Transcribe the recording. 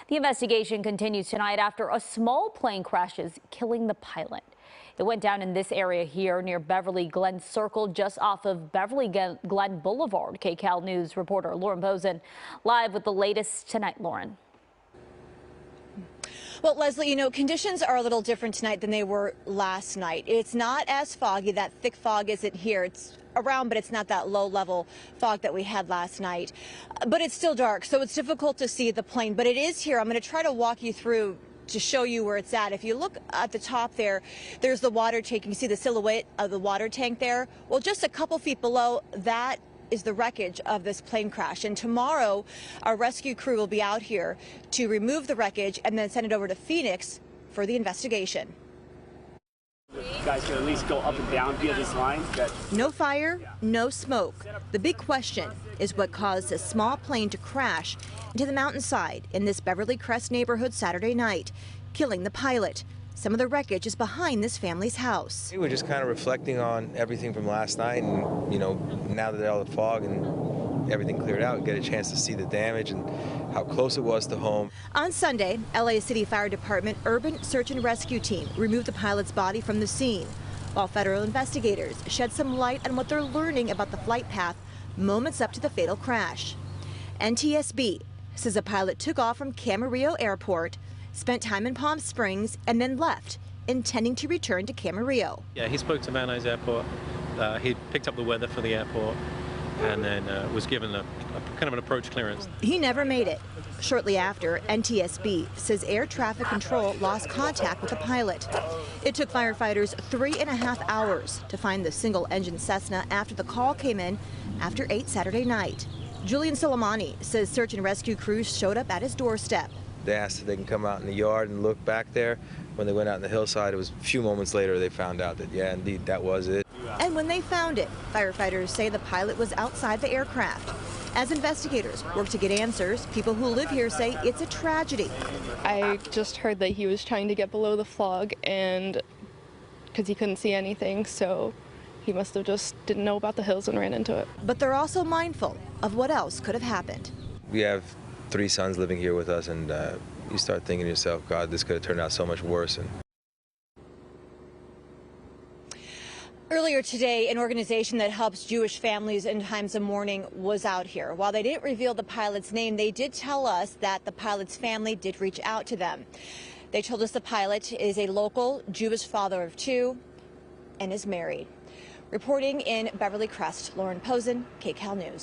The investigation continues tonight after a small plane crashes, killing the pilot. It went down in this area here near Beverly Glen Circle, just off of Beverly Glen Boulevard. KCAL News reporter Lauren Pozen live with the latest tonight. Lauren. Well, Leslie, conditions are a little different tonight than they were last night. It's not as foggy. That thick fog isn't here. It's around, but it's not that low-level fog that we had last night. But it's still dark, so it's difficult to see the plane. But it is here. I'm going to try to walk you through to show you where it's at. If you look at the top there, there's the water tank. You can see the silhouette of the water tank there. Well, just a couple feet below that is the wreckage of this plane crash. And tomorrow, our rescue crew will be out here to remove the wreckage and then send it over to Phoenix for the investigation. You guys can at least go up and down via this line. No fire, no smoke. The big question is what caused a small plane to crash into the mountainside in this Beverly Crest neighborhood Saturday night, killing the pilot. Some of the wreckage is behind this family's house. We were just kind of reflecting on everything from last night, and now that all the fog and everything cleared out, get a chance to see the damage and how close it was to home. On Sunday, LA City Fire Department Urban Search and Rescue Team removed the pilot's body from the scene, while federal investigators shed some light on what they're learning about the flight path moments up to the fatal crash. NTSB says the pilot took off from Camarillo Airport, spent time in Palm Springs, and then left, intending to return to Camarillo. Yeah, he spoke to Van Nuys Airport. He picked up the weather for the airport and then was given a kind of an approach clearance. He never made it. Shortly after, NTSB says air traffic control lost contact with the pilot. It took firefighters 3.5 hours to find the single-engine Cessna after the call came in after 8 Saturday night. Julian Soleimani says search and rescue crews showed up at his doorstep. They asked if they can come out in the yard and look back there. When they went out in the hillside, it was a few moments later they found out that, yeah, indeed, that was it. And when they found it, firefighters say the pilot was outside the aircraft. As investigators work to get answers, people who live here say it's a tragedy. I just heard that he was trying to get below the fog, and because he couldn't see anything, so he must have just didn't know about the hills and ran into it. But they're also mindful of what else could have happened. We have 3 sons living here with us, and you start thinking to yourself, God, this could have turned out so much worse. Earlier today, an organization that helps Jewish families in times of mourning was out here. While they didn't reveal the pilot's name, they did tell us that the pilot's family did reach out to them. They told us the pilot is a local Jewish father of 2 and is married. Reporting in Beverly Crest, Lauren Pozen, KCAL News.